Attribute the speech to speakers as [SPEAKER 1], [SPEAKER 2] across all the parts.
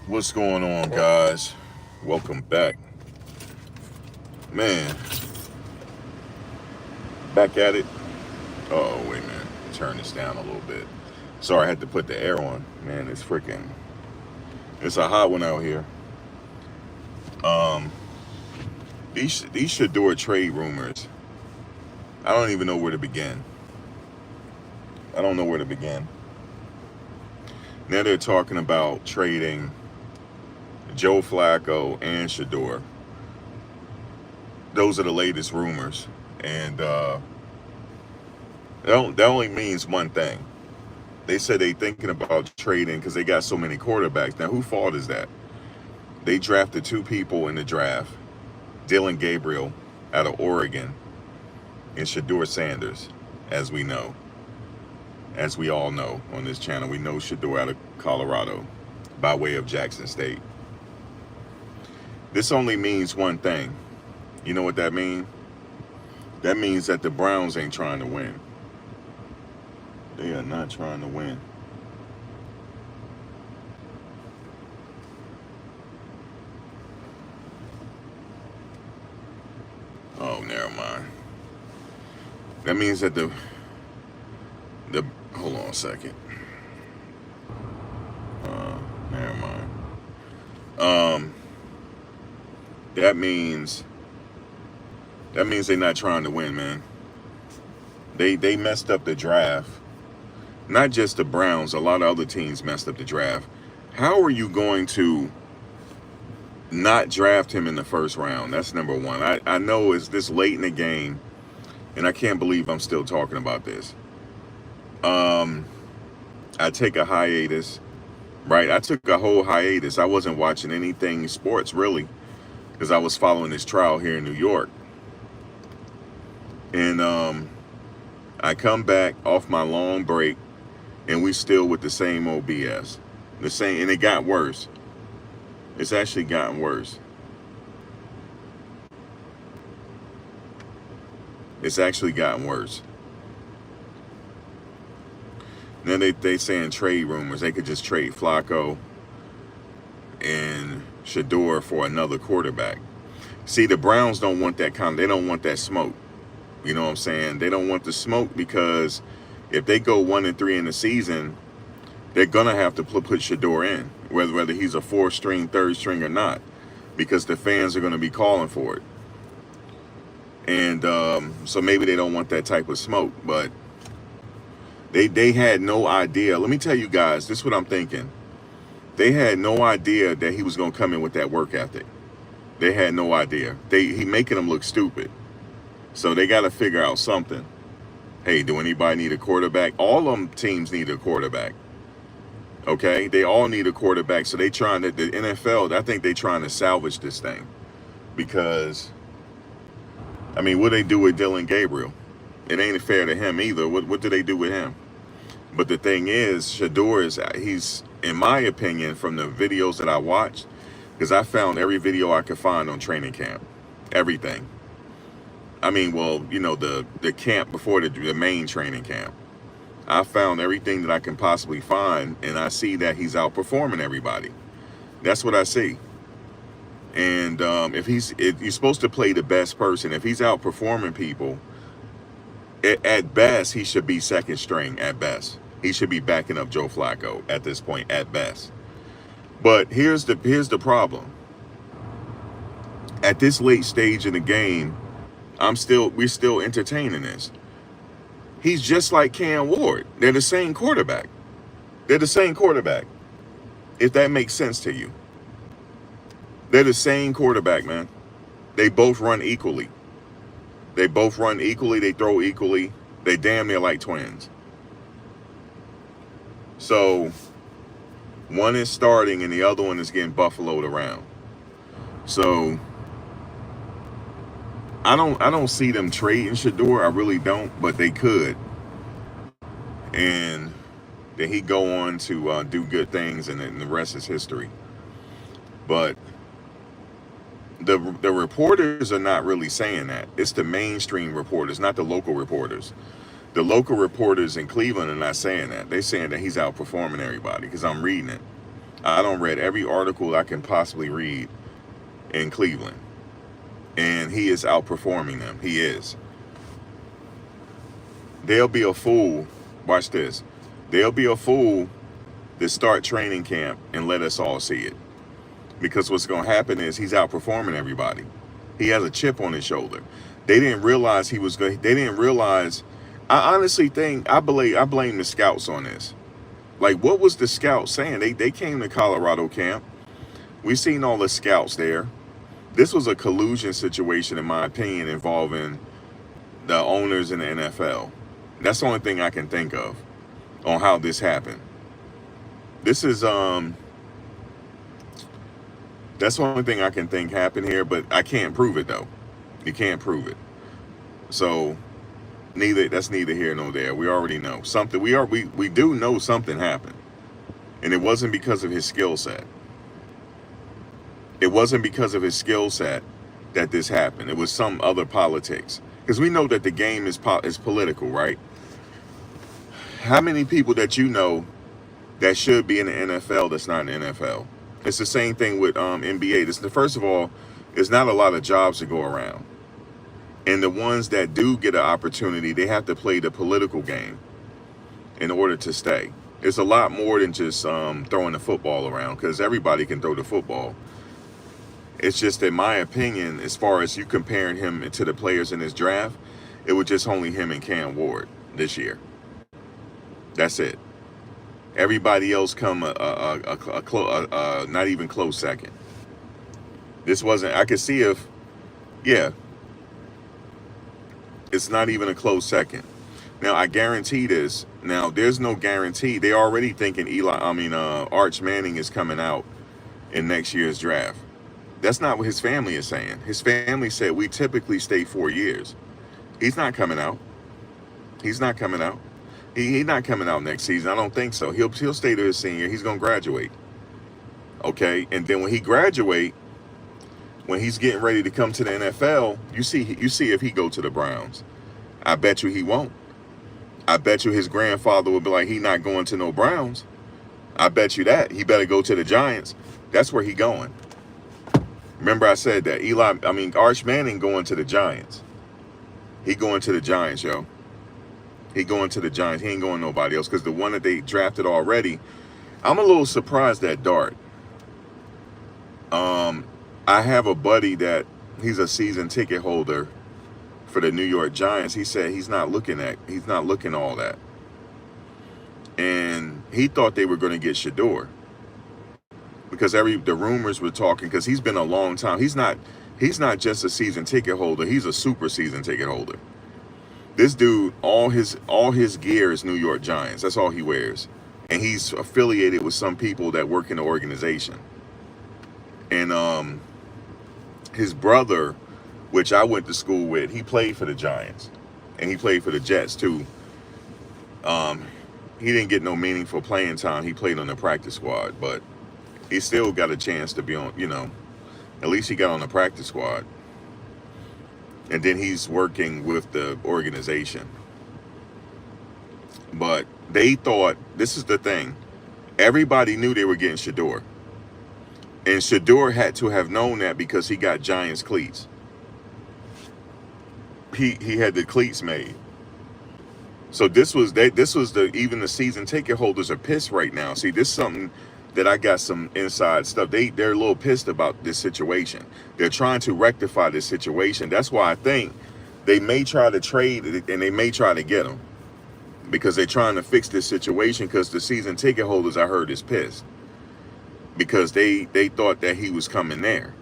[SPEAKER 1] What's going on, guys? Welcome back. Man, back at it. Oh, wait a minute. Turn this down a little bit. Sorry, I had to put the air on. Man, it's a hot one out here. Um, these Shedeur trade rumors, I don't even know where to begin. I don't know where to begin. Now they're talking about trading Joe Flacco and Shedeur. Those are the latest rumors. And that only means one thing. They said they thinking about trading because they got so many quarterbacks. Now, whose fault is that? They drafted two people in the draft, Dylan Gabriel out of Oregon and Shadur Sanders, as we know. As we all know on this channel, we know Shedeur out of Colorado by way of Jackson State. This only means one thing. You know what that means? That means that the Browns ain't trying to win. They are not trying to win. Oh, never mind. That means that the hold on a second. Never mind. That means they're not trying to win, man. They messed up the draft. Not just the Browns, a lot of other teams messed up the draft. How are you going to not draft him in the first round? That's number one. I know it's this late in the game, and I can't believe I'm still talking about this. I take a hiatus, right? I took a whole hiatus. I wasn't watching anything sports, really, because I was following this trial here in New York. And I come back off my long break, and we still with the same old BS. The same, and it got worse. It's actually gotten worse. It's actually gotten worse. Now they saying trade rumors. They could just trade Flacco and Shedeur for another quarterback. See, the Browns don't want that they don't want that smoke. You know what I'm saying? They don't want the smoke because if they go 1-3 in the season, they're gonna have to put Shedeur in, whether he's a 4th-string, 3rd-string or not, because the fans are gonna be calling for it. And so maybe they don't want that type of smoke, but they had no idea. Let me tell you guys, this is what I'm thinking. They had no idea that he was gonna come in with that work ethic. They had no idea. He making them look stupid. So they got to figure out something. Hey, do anybody need a quarterback? All them teams need a quarterback. Okay, they all need a quarterback. So they trying to, the NFL, I think they trying to salvage this thing. Because, I mean, what they do with Dylan Gabriel? It ain't fair to him either. What do they do with him? But the thing is, Shedeur he's, in my opinion, from the videos that I watched, because I found every video I could find on training camp. Everything. I mean, well, you know, the camp before the main training camp. I found everything that I can possibly find, and I see that he's outperforming everybody. That's what I see. And if you're supposed to play the best person, if he's outperforming people, at best, he should be 2nd string at best. He should be backing up Joe Flacco at this point at best. But here's the problem. At this late stage in the game, we're still entertaining this. He's just like Cam Ward. They're the same quarterback. They're the same quarterback. If that makes sense to you. They're the same quarterback, man. They both run equally. They both run equally. They throw equally. They damn near like twins. So one is starting and the other one is getting buffaloed around. So I don't see them trading Shedeur. I really don't, but they could. And then he go on to do good things, and then the rest is history. But the reporters are not really saying that. It's the mainstream reporters, not the local reporters. The local reporters in Cleveland are not saying that. They're saying that he's outperforming everybody, because I'm reading it. I don't read every article I can possibly read in Cleveland, and he is outperforming them. He is. They'll be a fool. Watch this. They'll be a fool to start training camp and let us all see it. Because what's going to happen is he's outperforming everybody. He has a chip on his shoulder. They didn't realize he was good. They didn't realize. I honestly think I blame the scouts on this. Like, what was the scouts saying? They came to Colorado camp. We seen all the scouts there. This was a collusion situation, in my opinion, involving the owners in the NFL. That's the only thing I can think of on how this happened. This is that's the only thing I can think happened here, but I can't prove it though. You can't prove it. So that's neither here nor there. We already know something. We do know something happened, and it wasn't because of his skill set. It wasn't because of his skill set that this happened. It was some other politics. Because we know that the game is political, right? How many people that you know that should be in the NFL that's not in the NFL? It's the same thing with NBA. First of all, there's not a lot of jobs to go around. And the ones that do get an opportunity, they have to play the political game in order to stay. It's a lot more than just throwing the football around, because everybody can throw the football. It's just, in my opinion, as far as you comparing him to the players in this draft, it was just only him and Cam Ward this year. That's it. Everybody else come not even close second. This wasn't. I could see if, yeah, it's not even a close second. Now I guarantee this. Now there's no guarantee. They already thinking Arch Manning is coming out in next year's draft. That's not what his family is saying. His family said we typically stay 4 years. He's not coming out. He's not coming out. He's not coming out next season. I don't think so. He'll stay to his senior. He's gonna graduate. Okay, and then when he graduate, when he's getting ready to come to the NFL, you see if he go to the Browns. I bet you he won't. I bet you his grandfather will be like, he not going to no Browns. I bet you that. He better go to the Giants. That's where he going. Remember I said that Arch Manning going to the Giants. He going to the Giants, yo. He going to the Giants. He ain't going nobody else, because the one that they drafted already, I'm a little surprised at Dart. I have a buddy that he's a season ticket holder for the New York Giants. He said he's not looking all that. And he thought they were going to get Shedeur, because the rumors were talking, because he's been a long time. He's not just a season ticket holder. He's a super season ticket holder. This dude, all his gear is New York Giants. That's all he wears. And he's affiliated with some people that work in the organization. And his brother, which I went to school with, he played for the Giants. And he played for the Jets too. He didn't get no meaningful playing time. He played on the practice squad, but he still got a chance to be on, at least he got on the practice squad. And then he's working with the organization. But they thought, this is the thing, everybody knew they were getting Shedeur. And Shadur had to have known that, because he got Giants cleats. He had the cleats made. So even the season ticket holders are pissed right now. See, this is something that I got some inside stuff. They're a little pissed about this situation. They're trying to rectify this situation. That's why I think they may try to trade, and they may try to get him, because they're trying to fix this situation, because the season ticket holders, I heard, is pissed, because they thought that he was coming there,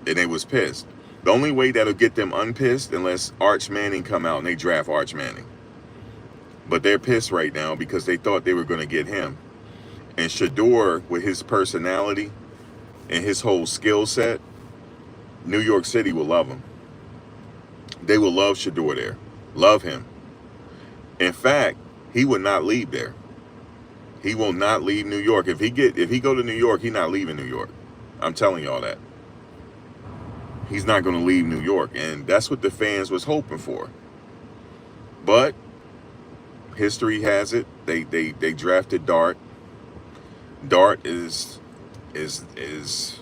[SPEAKER 1] and they was pissed. The only way that'll get them unpissed, unless Arch Manning come out and they draft Arch Manning. But they're pissed right now because they thought they were going to get him. And Shedeur, with his personality and his whole skill set, New York City will love him. They will love Shedeur there. Love him. In fact, he would not leave there. He will not leave New York. If he go to New York, he's not leaving New York. I'm telling y'all that. He's not going to leave New York. And that's what the fans was hoping for. But history has it, they drafted Dart. Dart is he's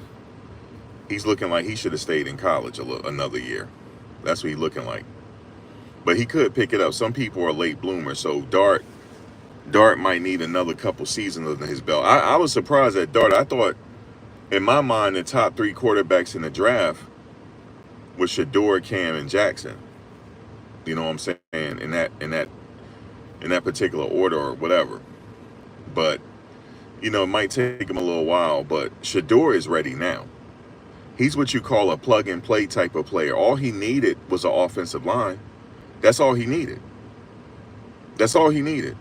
[SPEAKER 1] looking like he should have stayed in college another year. That's what he's looking like. But he could pick it up. Some people are late bloomers, so Dart might need another couple seasons under his belt. I was surprised at Dart. I thought, in my mind, the top three quarterbacks in the draft was Shedeur, Cam, and Jackson. You know what I'm saying? In that particular order or whatever. But it might take him a little while. But Shadur is ready now. He's what you call a plug and play type of player. All he needed was an offensive line. That's all he needed. That's all he needed.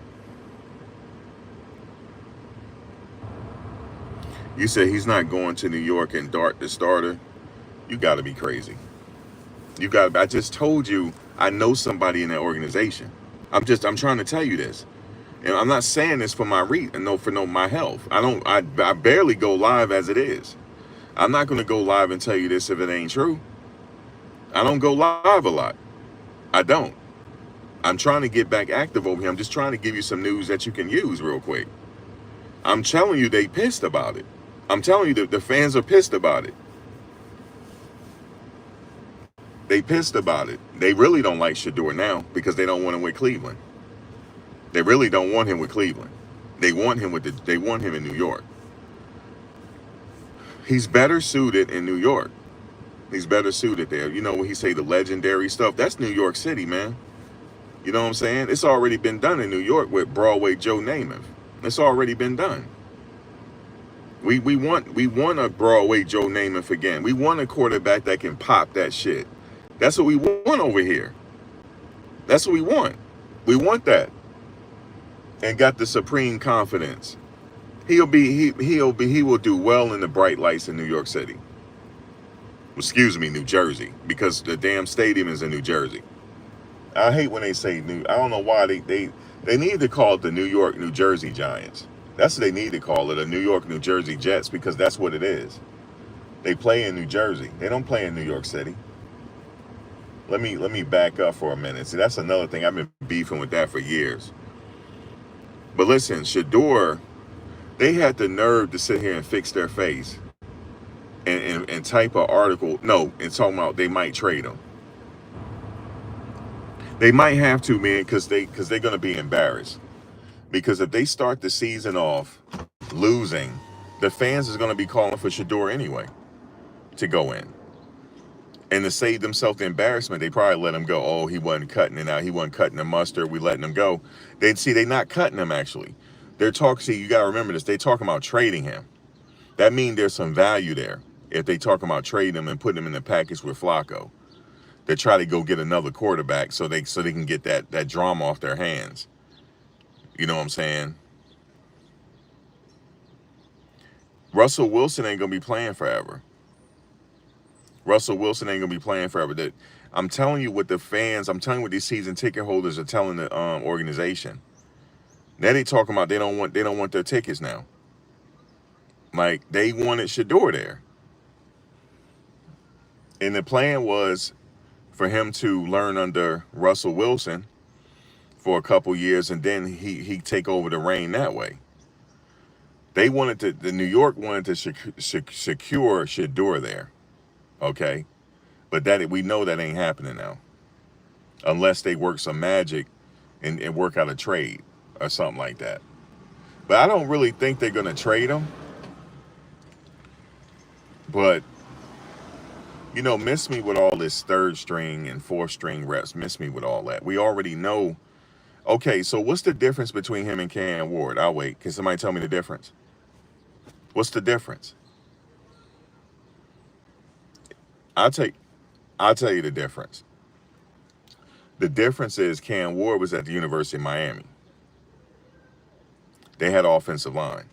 [SPEAKER 1] You said he's not going to New York and Dart the starter. You got to be crazy. I just told you I know somebody in that organization. I'm trying to tell you this. And I'm not saying this for my health. I barely go live as it is. I'm not going to go live and tell you this if it ain't true. I don't go live a lot. I don't. I'm trying to get back active over here. I'm just trying to give you some news that you can use real quick. I'm telling you they pissed about it. I'm telling you that the fans are pissed about it. They pissed about it. They really don't like Shedeur now because they don't want him with Cleveland. They really don't want him with Cleveland. They want him in New York. He's better suited in New York. He's better suited there. When he say the legendary stuff, that's New York City, man. You know what I'm saying? It's already been done in New York with Broadway Joe Namath. It's already been done. We want a Broadway Joe Namath again. We want a quarterback that can pop that shit. That's what we want over here. That's what we want. We want that. And got the supreme confidence. He will do well in the bright lights in New York City. Excuse me, New Jersey, because the damn stadium is in New Jersey. I hate when they say New. I don't know why they need to call it the New York, New Jersey Giants. That's what they need to call it, a New York, New Jersey Jets, because that's what it is. They play in New Jersey. They don't play in New York City. Let me back up for a minute. See, that's another thing. I've been beefing with that for years. But listen, Shedeur, they had the nerve to sit here and fix their face and type an article. No, and talking about they might trade him. They might have to, man, because they're going to be embarrassed. Because if they start the season off losing, the fans is going to be calling for Shedeur anyway to go in. And to save themselves the embarrassment, they probably let him go. Oh, he wasn't cutting it out. He wasn't cutting the mustard. We letting him go. They're not cutting him, actually. They're talking, see, you got to remember this. They talking about trading him. That means there's some value there if they talking about trading him and putting him in the package with Flacco. They try to go get another quarterback so they can get that drama off their hands. You know what I'm saying? Russell Wilson ain't going to be playing forever. Russell Wilson ain't going to be playing forever. I'm telling you what I'm telling you what these season ticket holders are telling the organization. Now they talking about they don't want their tickets now. Like, they wanted Shedeur there. And the plan was for him to learn under Russell Wilson for a couple years, and then he take over the reign that way. The New York wanted to secure Shedeur there, okay? But we know that ain't happening now, unless they work some magic and work out a trade or something like that. But I don't really think they're gonna trade him. But miss me with all this third string and fourth string reps. Miss me with all that. We already know. Okay, so what's the difference between him and Cam Ward? I'll wait. Can somebody tell me the difference? What's the difference? I'll tell you the difference. The difference is Cam Ward was at the University of Miami. They had offensive line.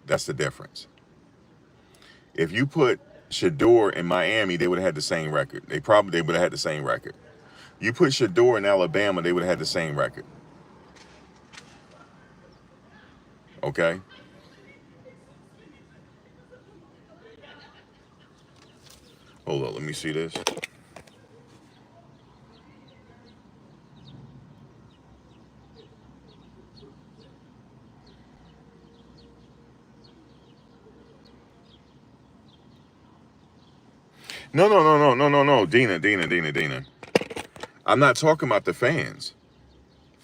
[SPEAKER 1] That's the difference. If you put Shedeur in Miami, they would have had the same record. They would have had the same record. You put Shedeur in Alabama, they would have had the same record. Okay? Hold on, let me see this. No, Dina. I'm not talking about the fans.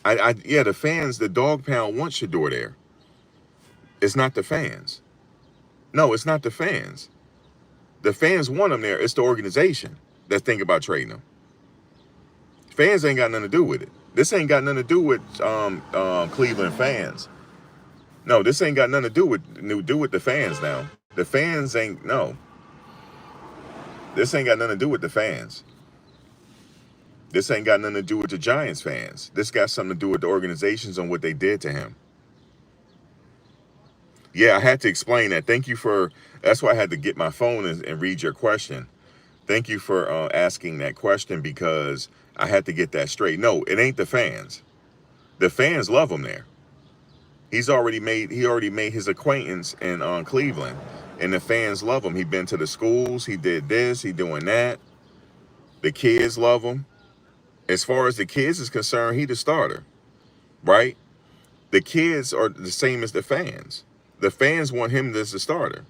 [SPEAKER 1] Yeah, the fans, the dog pound wants Shedeur there. It's not the fans. No, it's not the fans. The fans want him there. It's the organization that's thinking about trading him. Fans ain't got nothing to do with it. This ain't got nothing to do with Cleveland fans. No, this ain't got nothing to do with the fans now. The fans ain't no. This ain't got nothing to do with the fans. This ain't got nothing to do with the Giants fans. This got something to do with the organizations and what they did to him. Yeah, I had to explain that. Thank you for. That's why I had to get my phone and read your question. Thank you for asking that question because I had to get that straight. No, it ain't the fans. The fans love him there. He already made his acquaintance in Cleveland, and the fans love him. He been to the schools. He did this. He doing that. The kids love him. As far as the kids is concerned, he the starter, right? The kids are the same as the fans. The fans want him as the starter.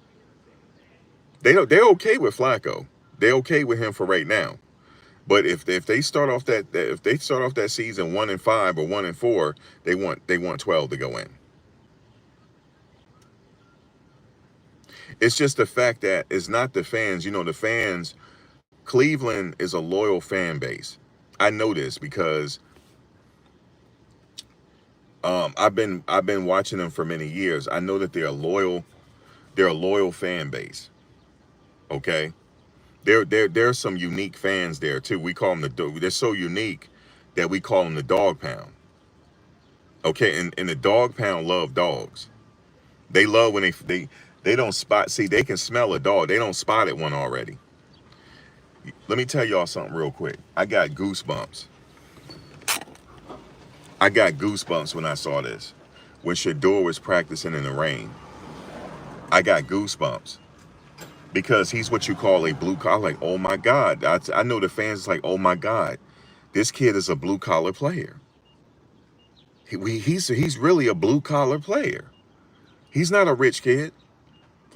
[SPEAKER 1] They're okay with Flacco. They're okay with him for right now. But if they start off that season 1-5 or 1-4, they want 12 to go in. It's just the fact that it's not the fans. You know, the fans. Cleveland is a loyal fan base. I know this because I've been watching them for many years. I know that they're a loyal fan base. Okay, there's some unique fans there too. We call them they're so unique that we call them the dog pound. Okay, and the dog pound love dogs. They love when they don't spot. See, they can smell a dog. They don't spot it one already. Let me tell y'all something real quick. I got goosebumps. I got goosebumps when I saw this. When Shedeur was practicing in the rain, I got goosebumps because he's what you call a blue collar. Like, oh my God. I know the fans is like, oh my God, this kid is a blue collar player. He's really a blue collar player. He's not a rich kid.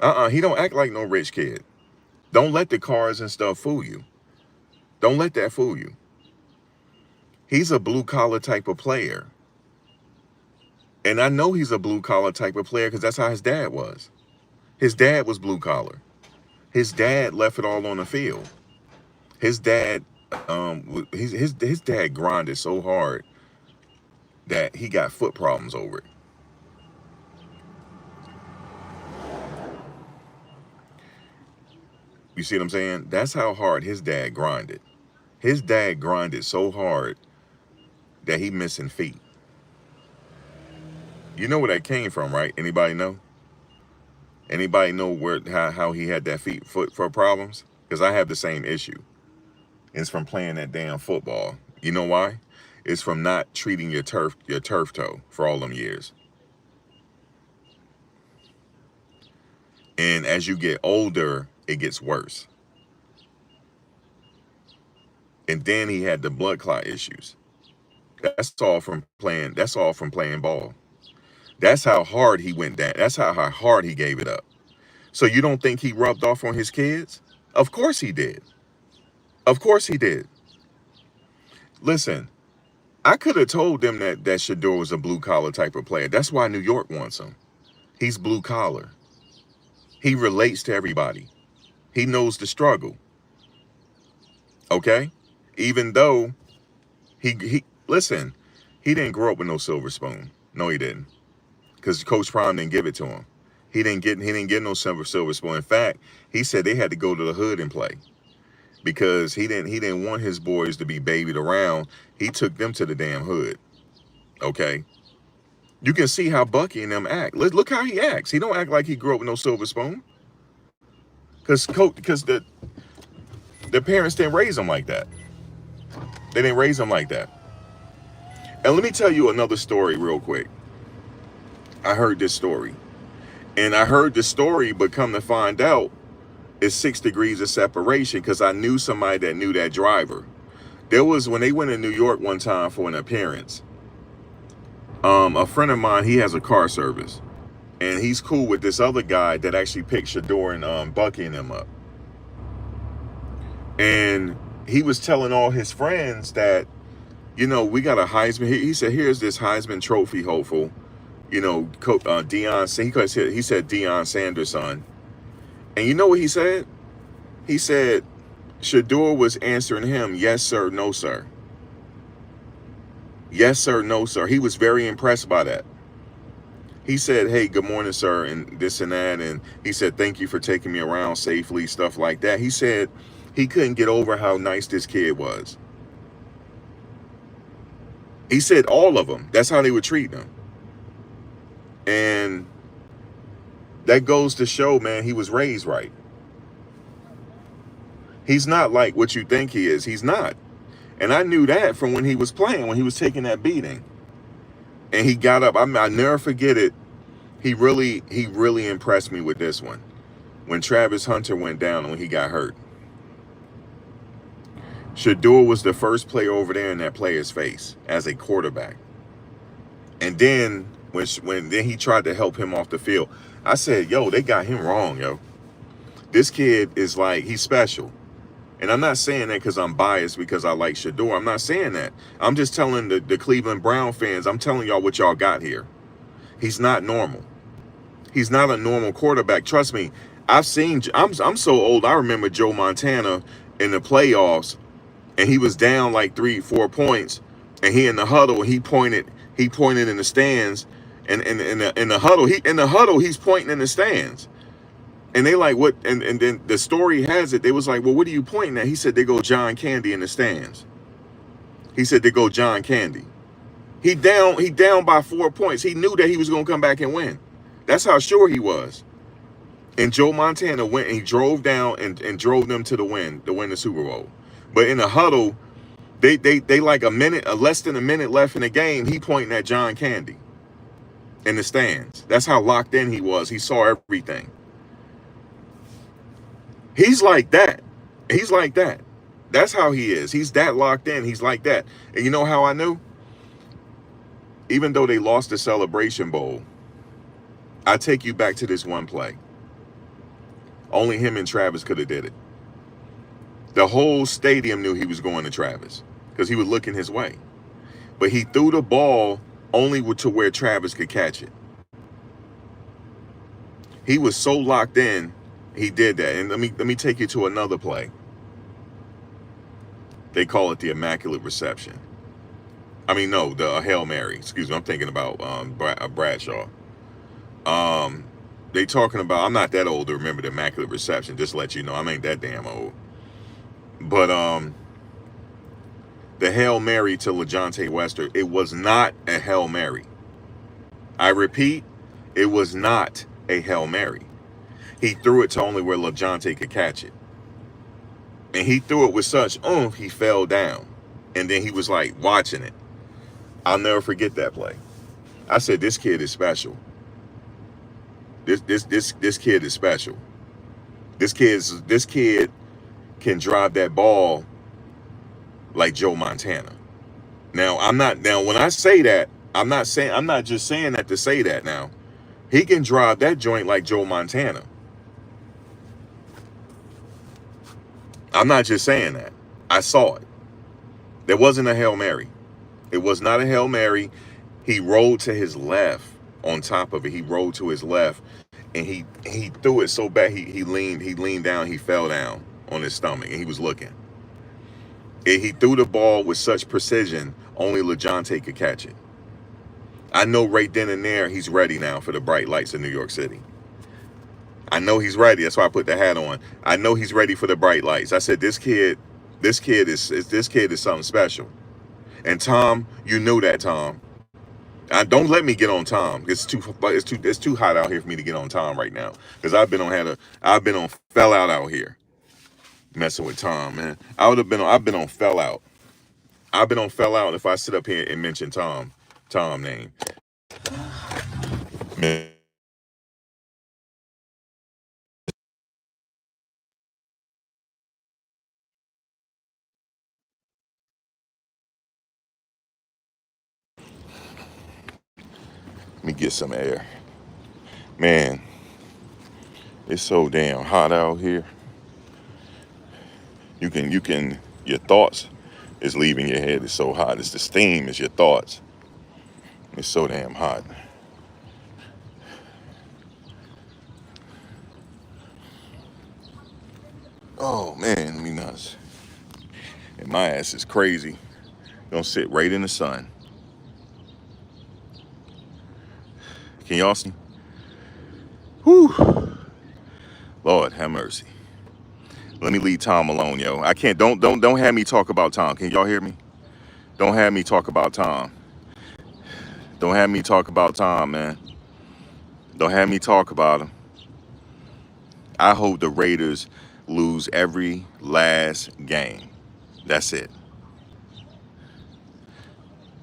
[SPEAKER 1] He don't act like no rich kid. Don't let the cars and stuff fool you. Don't let that fool you. He's a blue collar type of player. And I know he's a blue collar type of player because that's how his dad was. His dad was blue collar. His dad left it all on the field. His dad, his dad grinded so hard that he got foot problems over it. You see what I'm saying? That's how hard his dad grinded. His dad grinded so hard that he missing feet. You know where that came from, right? Anybody know? Anybody know how he had that foot problems? Because I have the same issue. It's from playing that damn football. You know why? It's from not treating your turf toe for all them years. And as you get older, it gets worse. And then he had the blood clot issues. That's all from playing ball. That's how hard he went down. That's how hard he gave it up. So you don't think he rubbed off on his kids? Of course he did. Of course he did. Listen, I could have told them that Shedeur was a blue collar type of player. That's why New York wants him. He's blue collar. He relates to everybody. He knows the struggle. Okay? Even though he listen, he didn't grow up with no silver spoon. No, he didn't. Because Coach Prime didn't give it to him. He didn't get no silver spoon. In fact, he said they had to go to the hood and play. Because he didn't want his boys to be babied around. He took them to the damn hood. Okay? You can see how Bucky and them act. Look how he acts. He don't act like he grew up with no silver spoon. Because the parents didn't raise him like that. They didn't raise him like that. And let me tell you another story real quick. I heard this story. And I heard the story, but come to find out, it's 6 degrees of separation because I knew somebody that knew that driver. There was, when they went to New York one time for an appearance, a friend of mine, he has a car service. And he's cool with this other guy that actually picked Shadur and Bucky and them up. And he was telling all his friends that, we got a Heisman. He said, here's this Heisman Trophy hopeful, he said Deion Sanders' son. And you know what he said? He said Shedeur was answering him, yes, sir, no, sir. Yes, sir, no, sir. He was very impressed by that. He said, hey, good morning, sir, and this and that. And he said, thank you for taking me around safely, stuff like that. He said he couldn't get over how nice this kid was. He said all of them. That's how they would treat him. And that goes to show, man, he was raised right. He's not like what you think he is. He's not. And I knew that from when he was playing, when he was taking that beating. And he got up. I'll never forget it. He really impressed me with this one. When Travis Hunter went down and when he got hurt. Shedeur was the first player over there in that player's face as a quarterback. And then when then he tried to help him off the field, I said, yo, they got him wrong, yo. This kid is like, he's special. And I'm not saying that because I'm biased because I like Shedeur. I'm not saying that. I'm just telling the Cleveland Brown fans, I'm telling y'all what y'all got here. He's not normal. He's not a normal quarterback. Trust me, I'm so old, I remember Joe Montana in the playoffs, and he was down like 3-4 points, and he in the huddle, he pointed in the stands, and in the huddle, he's pointing in the stands. And they like, what? And then the story has it, they was like, well, what are you pointing at? He said, they go John Candy in the stands. He said, they go John Candy. He down by 4 points. He knew that he was going to come back and win. That's how sure he was. And Joe Montana went and he drove down and drove them to win the Super Bowl. But in the huddle, they like less than a minute left in the game, he pointing at John Candy in the stands. That's how locked in he was. He saw everything. He's like that. He's like that. That's how he is. He's that locked in. He's like that. And you know how I knew? Even though they lost the Celebration Bowl, I take you back to this one play. Only him and Travis could have did it. The whole stadium knew he was going to Travis because he was looking his way. But he threw the ball only to where Travis could catch it. He was so locked in, he did that. And let me take you to another play. They call it the Immaculate Reception. I mean, no, the Hail Mary. Excuse me, I'm thinking about Bradshaw. They talking about, I'm not that old to remember the Immaculate Reception, just to let you know, I ain't that damn old. But the Hail Mary to LaJohntay Wester, it was not a Hail Mary. I repeat, it was not a Hail Mary. He threw it to only where LaJohntay could catch it. And he threw it with such oomph, he fell down. And then he was like watching it. I'll never forget that play. I said, this kid is special. This kid is special. This kid can drive that ball like Joe Montana. Now when I say that, I'm not just saying that to say that now. He can drive that joint like Joe Montana. I'm not just saying that. I saw it. There wasn't a Hail Mary. It was not a Hail Mary. He rolled to his left on top of it. He rolled to his left and he threw it so bad he leaned down, he fell down on his stomach and he was looking. He threw the ball with such precision, only LaJohntay could catch it. I know right then and there he's ready now for the bright lights of New York City. I know he's ready. That's why I put the hat on. I know he's ready for the bright lights. I said this kid is something special. And Tom, you knew that, Tom. Don't let me get on Tom. It's too hot out here for me to get on Tom right now. Because I've been on fell out here. Messing with Tom, man. I've been on fell out. I've been on fell out if I sit up here and mention Tom name. Man. Let me get some air. Man, it's so damn hot out here. Your thoughts is leaving your head. It's so hot. It's the steam. It's your thoughts. It's so damn hot. Oh man, me nuts. And my ass is crazy. Gonna sit right in the sun. Can y'all see? Whew. Lord have mercy. Let me leave Tom alone, yo. I can't. Don't have me talk about Tom. Can y'all hear me? Don't have me talk about Tom. Don't have me talk about Tom, man. Don't have me talk about him. I hope the Raiders lose every last game. That's it.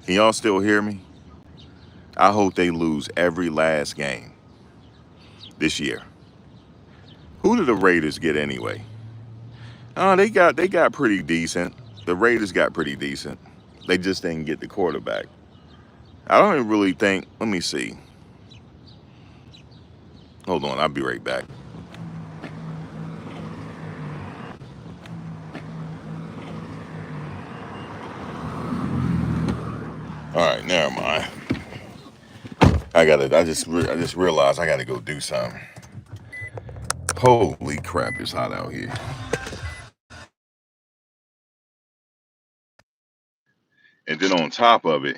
[SPEAKER 1] Can y'all still hear me? I hope they lose every last game this year. Who did the Raiders get anyway? Oh, they got pretty decent. The Raiders got pretty decent. They just didn't get the quarterback. I don't even really think. Let me see. Hold on, I'll be right back. All right, never mind. I just realized I gotta go do something. Holy crap, it's hot out here. And then on top of it,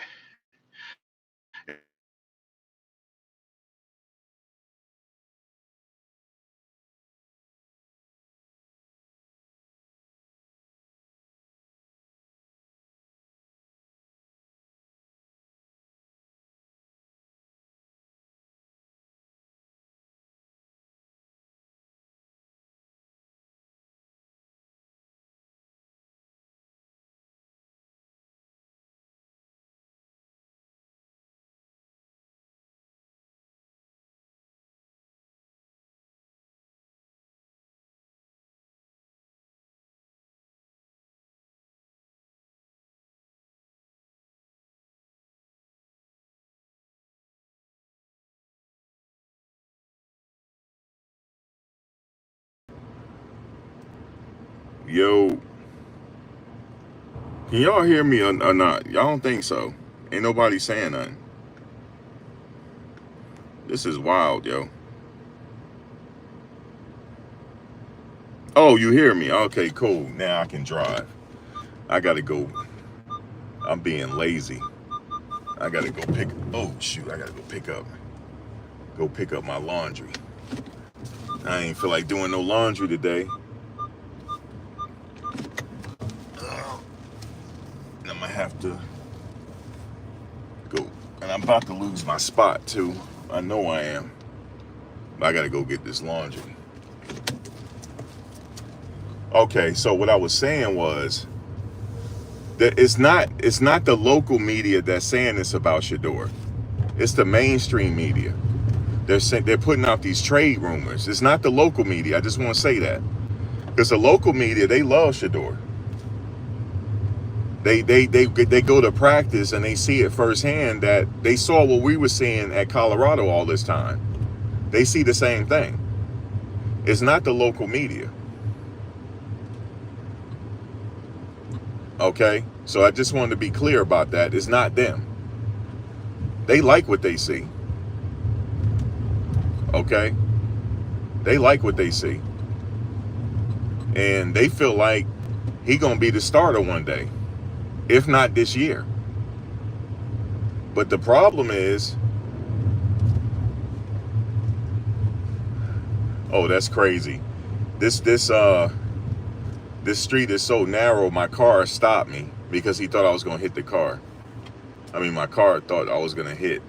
[SPEAKER 1] yo, can y'all hear me or not? Y'all don't think so? Ain't nobody saying nothing. This is wild, yo. Oh, you hear me? Okay, cool. Now I can drive. I gotta go. I'm being lazy. I gotta go pick. Oh shoot! I gotta go pick up my laundry. I ain't feel like doing no laundry today. I'm gonna have to go, and I'm about to lose my spot too. I know I am. But I gotta go get this laundry. Okay, so what I was saying was that it's not the local media that's saying this about Shedeur. It's the mainstream media. They're putting out these trade rumors. It's not the local media. I just want to say that, because the local media, they love Shedeur. They go to practice and they see it firsthand, that they saw what we were seeing at Colorado all this time. They see the same thing. It's not the local media. Okay, so I just wanted to be clear about that. It's not them. They like what they see. Okay, they like what they see, and they feel like he gonna be the starter one day, if not this year. But the problem is, oh, that's crazy. This street is so narrow. My car stopped me because he thought I was gonna hit the car. I mean, my car thought I was gonna hit.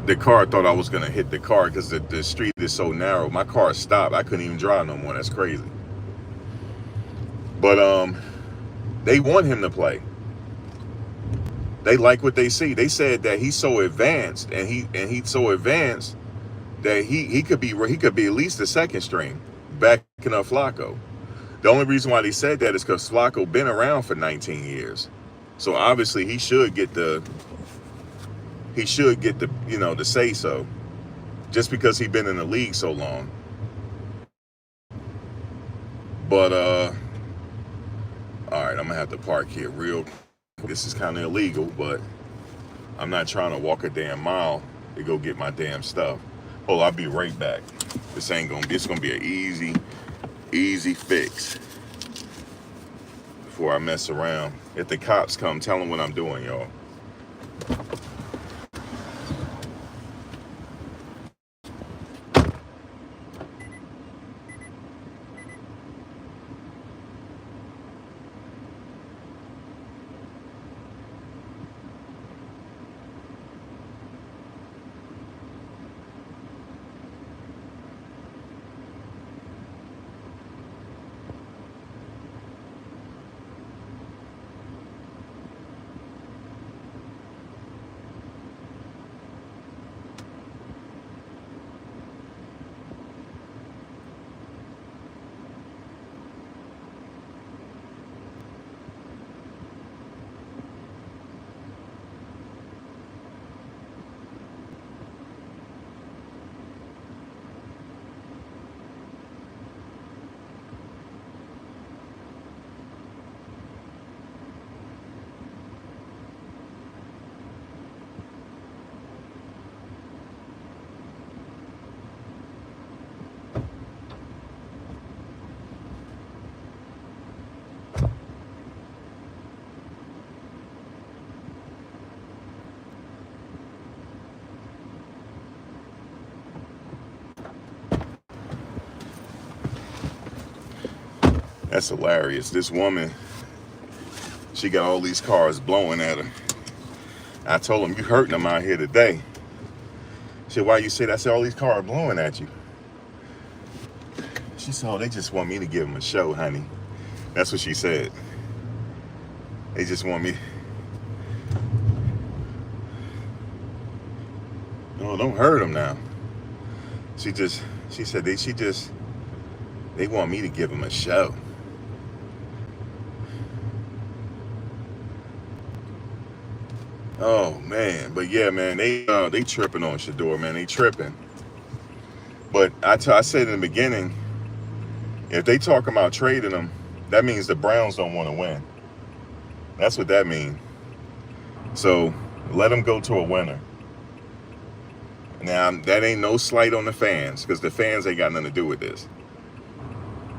[SPEAKER 1] The car thought I was gonna hit the car because the street is so narrow. My car stopped. I couldn't even drive no more. That's crazy. But they want him to play. They like what they see. They said that he's so advanced, and he's so advanced that he could be at least the second string, backing up Flacco. The only reason why they said that is because Flacco been around for 19 years, so obviously he should get the the say so, just because he's been in the league so long. But all right, I'm gonna have to park here real. This is kind of illegal, but I'm not trying to walk a damn mile to go get my damn stuff. Hold on, I'll be right back. This ain't gonna be. It's gonna be an easy fix before I mess around. If the cops come, tell them what I'm doing, y'all. That's hilarious. This woman, she got all these cars blowing at her. I told them, you hurting them out here today. She said, why you say that? I said, all these cars blowing at you. She said, oh, they just want me to give them a show, honey. That's what she said. They just want me. No, don't hurt them now. She said, they want me to give them a show. Oh man, but yeah, man, they tripping on Shedeur, man. They tripping. But I said in the beginning, if they talk about trading them, that means the Browns don't want to win. That's what that means. So let them go to a winner. Now that ain't no slight on the fans, because the fans ain't got nothing to do with this.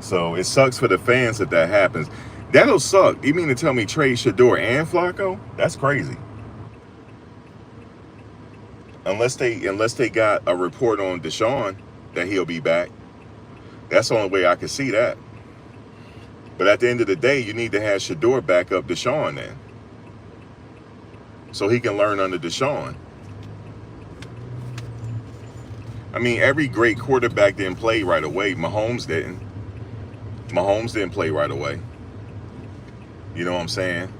[SPEAKER 1] So it sucks for the fans if that happens. That'll suck. You mean to tell me trade Shedeur and Flacco? That's crazy. Unless they got a report on Deshaun that he'll be back. That's the only way I can see that. But at the end of the day, you need to have Shedeur back up Deshaun then, so he can learn under Deshaun. I mean, every great quarterback didn't play right away. Mahomes didn't. Mahomes didn't play right away. You know what I'm saying?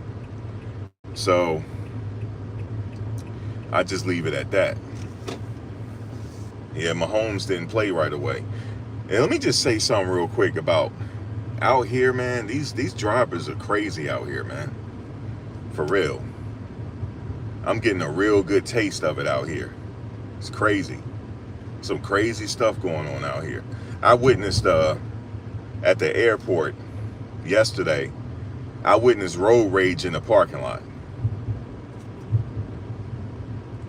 [SPEAKER 1] So I just leave it at that. Yeah, Mahomes didn't play right away. And let me just say something real quick about out here, man. These drivers are crazy out here, man. For real. I'm getting a real good taste of it out here. It's crazy. Some crazy stuff going on out here. I witnessed at the airport yesterday, I witnessed road rage in the parking lot.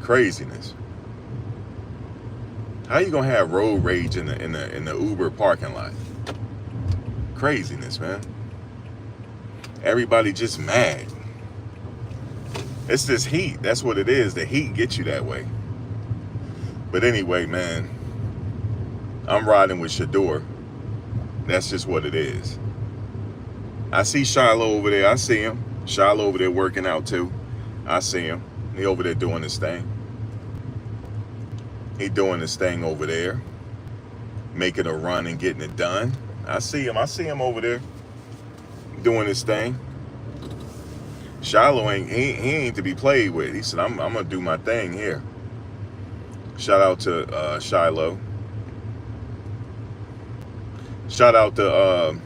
[SPEAKER 1] Craziness. How you gonna have road rage in the Uber parking lot? Craziness, man. Everybody just mad. It's this heat. That's what it is. The heat gets you that way. But anyway, man, I'm riding with Shedeur. That's just what it is. I see Shiloh over there. I see him. Shiloh over there working out too. I see him. He over there doing his thing. He doing his thing over there, making a run and getting it done. I see him. I see him over there doing his thing. Shiloh ain't he ain't to be played with. He said, I'm gonna do my thing here. Shout out to Shiloh. Shout out to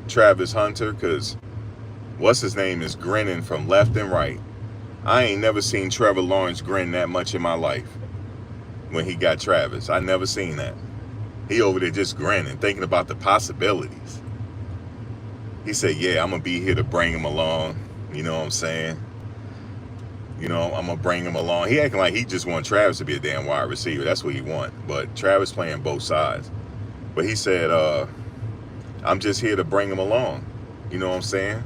[SPEAKER 1] Travis Hunter, because what's his name is grinning from left and right. I ain't never seen Trevor Lawrence grin that much in my life when he got Travis. I never seen that. He over there just grinning, thinking about the possibilities. He said, yeah, I'm gonna be here to bring him along. You know what I'm saying? You know, I'm gonna bring him along. He acting like he just want Travis to be a damn wide receiver. That's what he want. But Travis playing both sides. But he said, I'm just here to bring him along. You know what I'm saying?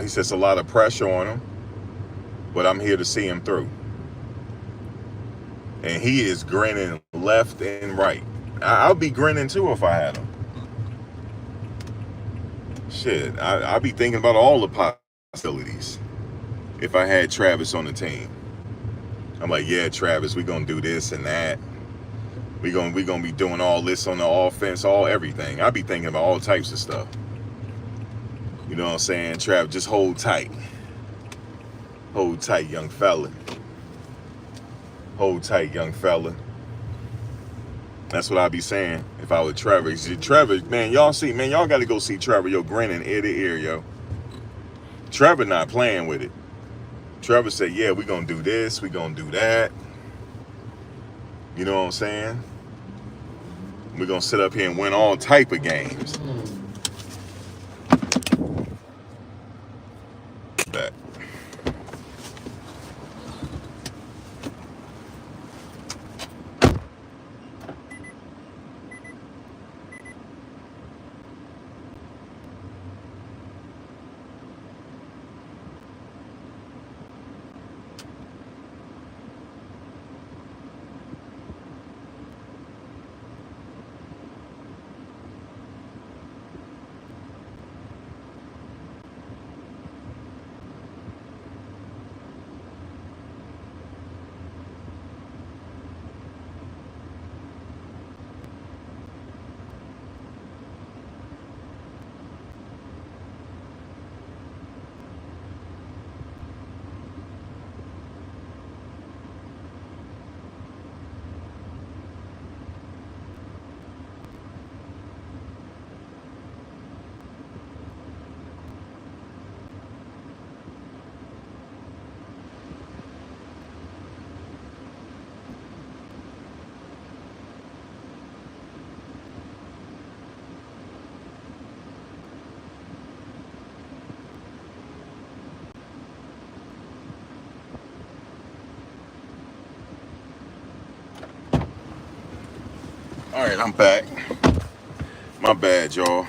[SPEAKER 1] He says a lot of pressure on him, but I'm here to see him through. And he is grinning left and right. I'll be grinning too if I had him. Shit, I'll be thinking about all the possibilities if I had Travis on the team. I'm like, yeah, Travis, we gonna do this and that. We gonna be doing all this on the offense, all everything. I'll be thinking about all types of stuff. You know what I'm saying? Travis, just hold tight. Hold tight, young fella. Hold tight, young fella. That's what I'd be saying if I were Trevor. Trevor, man, y'all see, man, y'all got to go see Trevor, yo, grinning ear to ear, yo. Trevor not playing with it. Trevor said, yeah, we going to do this, we going to do that. You know what I'm saying? We're going to sit up here and win all type of games. That. All right, I'm back. My bad, y'all.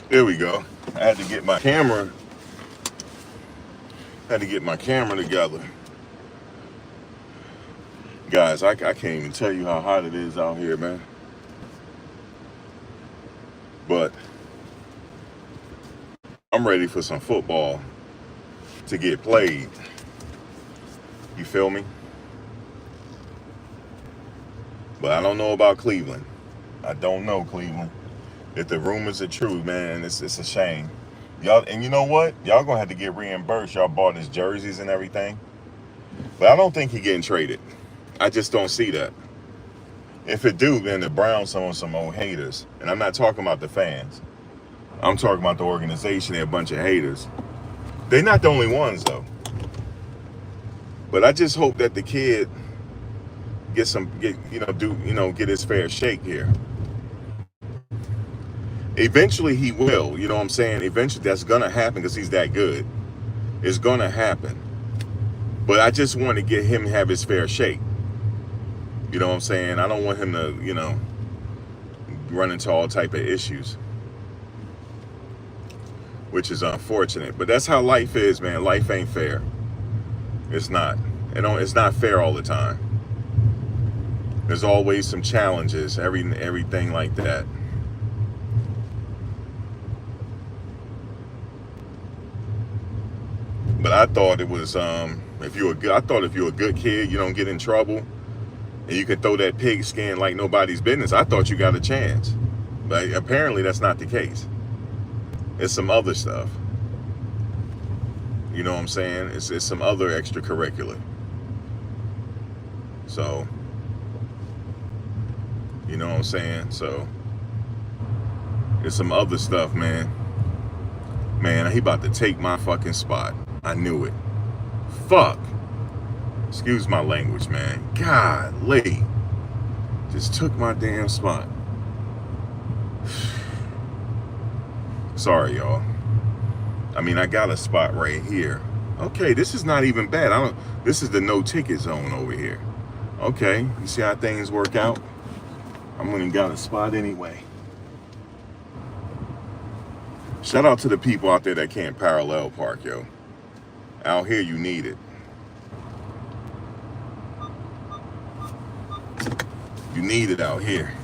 [SPEAKER 1] There we go. I had to get my camera. Together. Guys, I can't even tell you how hot it is out here, man. But I'm ready for some football to get played. You feel me? But I don't know about Cleveland. I don't know Cleveland. If the rumors are true, man, it's a shame. Y'all, and you know what? Y'all gonna have to get reimbursed. Y'all bought his jerseys and everything. But I don't think he's getting traded. I just don't see that. If it do, then the Browns are some old haters. And I'm not talking about the fans. I'm talking about the organization. They're a bunch of haters. They're not the only ones, though. But I just hope that the kid get his fair shake here. Eventually he will, you know what I'm saying? Eventually that's gonna happen because he's that good. It's gonna happen. But I just want to get him to have his fair shake. You know what I'm saying? I don't want him to, run into all type of issues. Which is unfortunate. But that's how life is, man. Life ain't fair. It's not. It's not fair all the time. There's always some challenges, everything like that. But I thought it was if you're a good kid, you don't get in trouble, and you can throw that pigskin like nobody's business. I thought you got a chance, but apparently that's not the case. It's some other stuff. You know what I'm saying? It's some other extracurricular. So, you know what I'm saying? So, it's some other stuff, man. Man, he about to take my fucking spot. I knew it. Fuck. Excuse my language, man. Golly. Just took my damn spot. Sorry, y'all. I mean, I got a spot right here. Okay, this is not even bad. This is the no ticket zone over here. Okay, you see how things work out? I'm gonna got a spot anyway. Shout out to the people out there that can't parallel park, yo. Out here, you need it. You need it out here.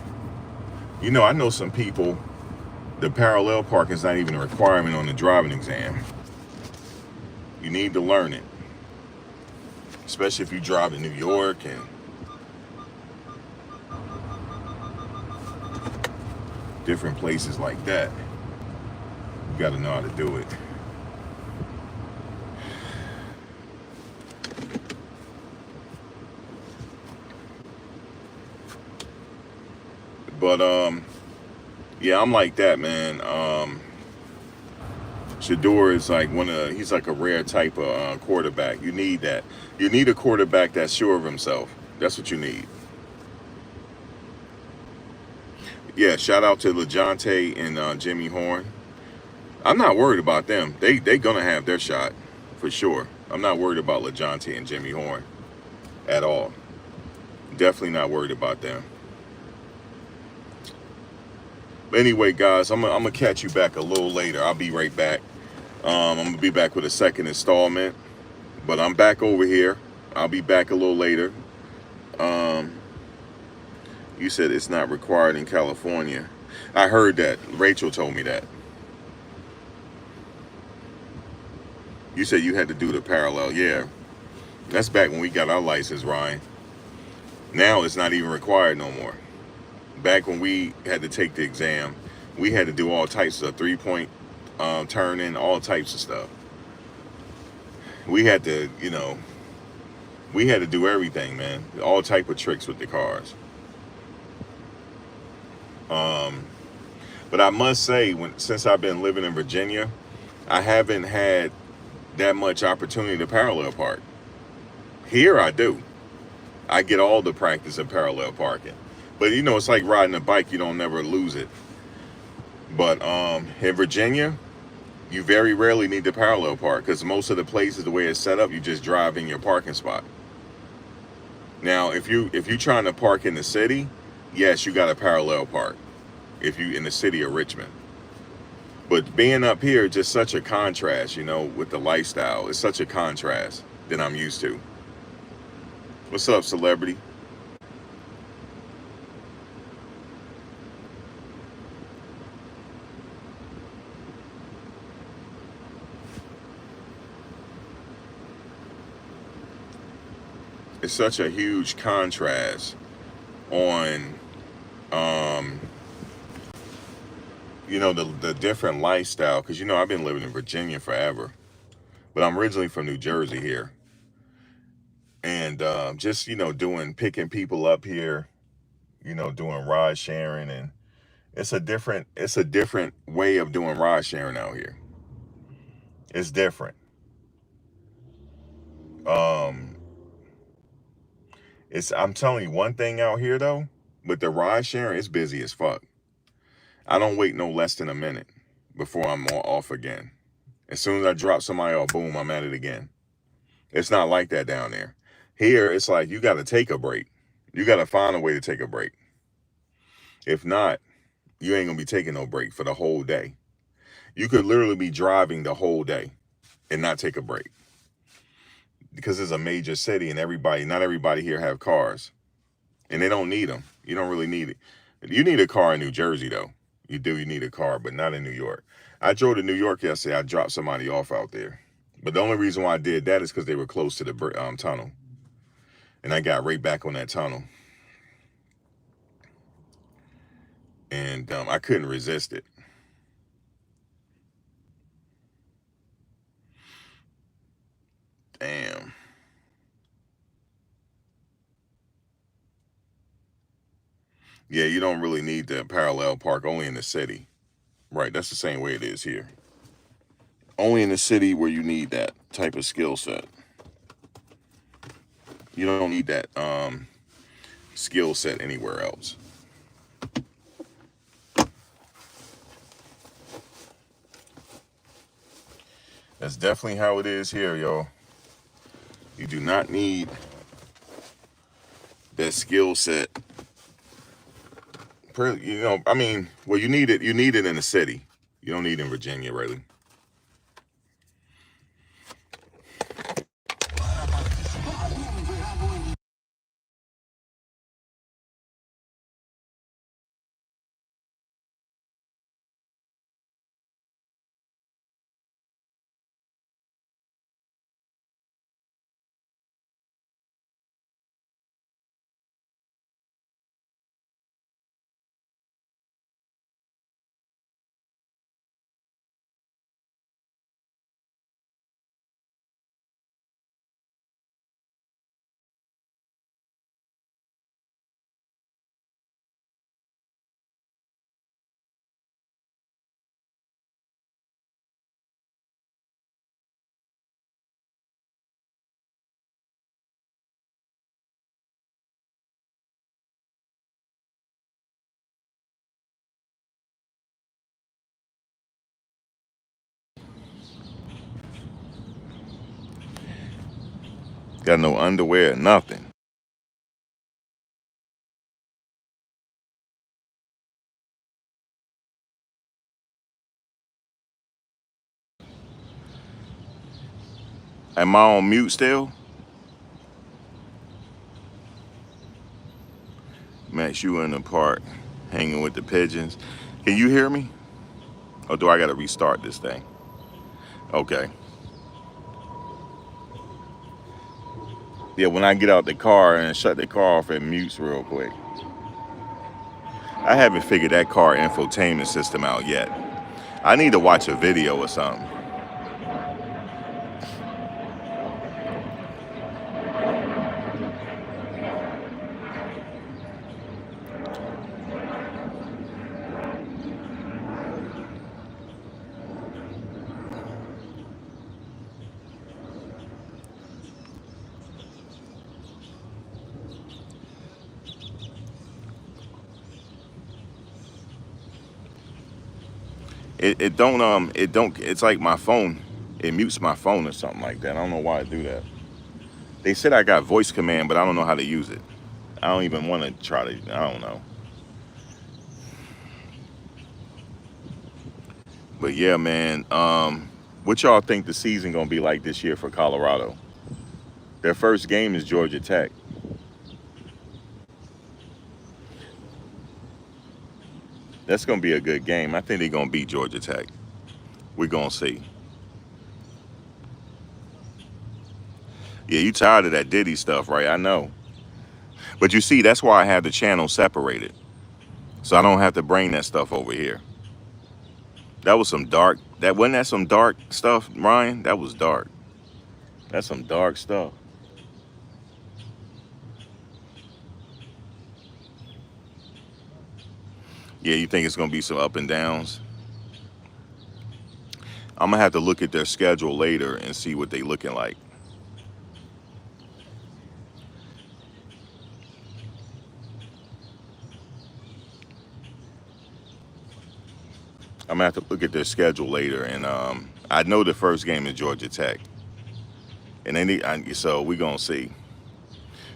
[SPEAKER 1] You know, I know some people, the parallel parking is not even a requirement on the driving exam. You need to learn it. Especially if you drive to New York and different places like that. You gotta know how to do it. But yeah, I'm like that, man. Shedeur is like he's like a rare type of quarterback. You need that. You need a quarterback that's sure of himself. That's what you need. Yeah, shout out to LeJohntay and Jimmy Horn. I'm not worried about them. They gonna have their shot for sure. I'm not worried about LeJohntay and Jimmy Horn at all. Definitely not worried about them. But anyway, guys, I'm gonna catch you back a little later. I'll be right back. I'm gonna be back with a second installment, but I'm back over here. I'll be back a little later. You said it's not required in California. I heard that. Rachel told me that. You said you had to do the parallel. Yeah, that's back when we got our license, Ryan. Now it's not even required no more. Back when we had to take the exam, we had to do all types of 3-point turning, all types of stuff. We had to, we had to do everything, man. All type of tricks with the cars. But I must say, since I've been living in Virginia, I haven't had that much opportunity to parallel park. Here I do. I get all the practice of parallel parking. But it's like riding a bike, you don't never lose it. But in Virginia, you very rarely need to parallel park because most of the places, the way it's set up, you just drive in your parking spot. Now, if you're trying to park in the city, yes, you got to parallel park if you in the city of Richmond. But being up here, just such a contrast, with the lifestyle. It's such a contrast than I'm used to. What's up, celebrity? It's such a huge contrast on the different lifestyle, because I've been living in Virginia forever, but I'm originally from New Jersey here, and just picking people up here, doing ride sharing, and it's a different way of doing ride sharing out here. It's different. um I'm telling you one thing out here though, with the ride sharing, it's busy as fuck. I don't wait no less than a minute before I'm off again. As soon as I drop somebody off, boom, I'm at it again. It's not like that down there. Here, it's like you got to take a break. You got to find a way to take a break. If not, you ain't going to be taking no break for the whole day. You could literally be driving the whole day and not take a break. Because it's a major city and not everybody here have cars. And they don't need them. You don't really need it. You need a car in New Jersey, though. You need a car, but not in New York. I drove to New York yesterday. I dropped somebody off out there. But the only reason why I did that is because they were close to the tunnel. And I got right back on that tunnel. And I couldn't resist it. Damn. Yeah, you don't really need the parallel park, only in the city. Right, that's the same way it is here. Only in the city where you need that type of skill set. You don't need that skill set anywhere else. That's definitely how it is here, y'all. You do not need that skill set. You know, I mean, well, you need it. You need it in the city. You don't need it in Virginia, really. Got no underwear, nothing. Am I on mute still? Max, you in the park, hanging with the pigeons. Can you hear me? Or do I got to restart this thing? Okay. Yeah, when I get out the car and shut the car off, it mutes real quick. I haven't figured that car infotainment system out yet. I need to watch a video or something. It's like my phone. It mutes my phone or something like that. I don't know why I do that. They said I got voice command, but I don't know how to use it. I don't even want to try to, I don't know. But yeah, man, what y'all think the season gonna be like this year for Colorado? Their first game is Georgia Tech. That's gonna be a good game. I think they're gonna beat Georgia Tech. We're gonna see. Yeah, you tired of that Diddy stuff, right? I know. But you see, that's why I have the channel separated. So I don't have to bring that stuff over here. That was some dark, that wasn't that some dark stuff, Ryan? That was dark. That's some dark stuff. Yeah, you think it's gonna be some up and downs? I'm gonna have to look at their schedule later and see what they looking like. I'm gonna have to look at their schedule later, and I know the first game is Georgia Tech, and so we gonna see.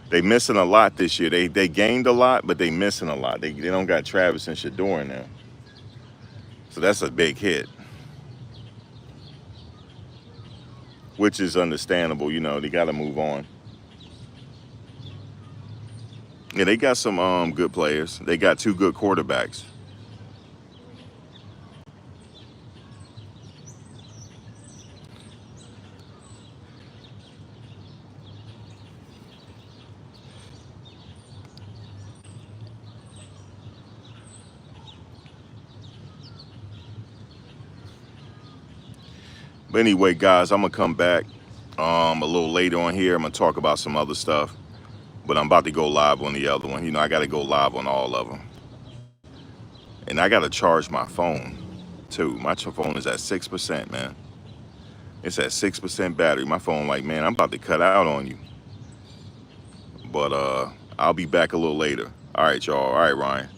[SPEAKER 1] They missing a lot this year. They gained a lot, but they missing a lot. They don't got Travis and Shedeur in there, so that's a big hit, which is understandable. You know, they got to move on. Yeah, they got some good players. They got two good quarterbacks. But anyway, guys, I'm gonna come back a little later on here. I'm gonna talk about some other stuff, but I'm about to go live on the other one. You know, I got to go live on all of them, and I got to charge my phone too. My phone is at 6%, man. It's at 6% battery. My phone, like, man, I'm about to cut out on you. But I'll be back a little later. All right, y'all. All right, Ryan.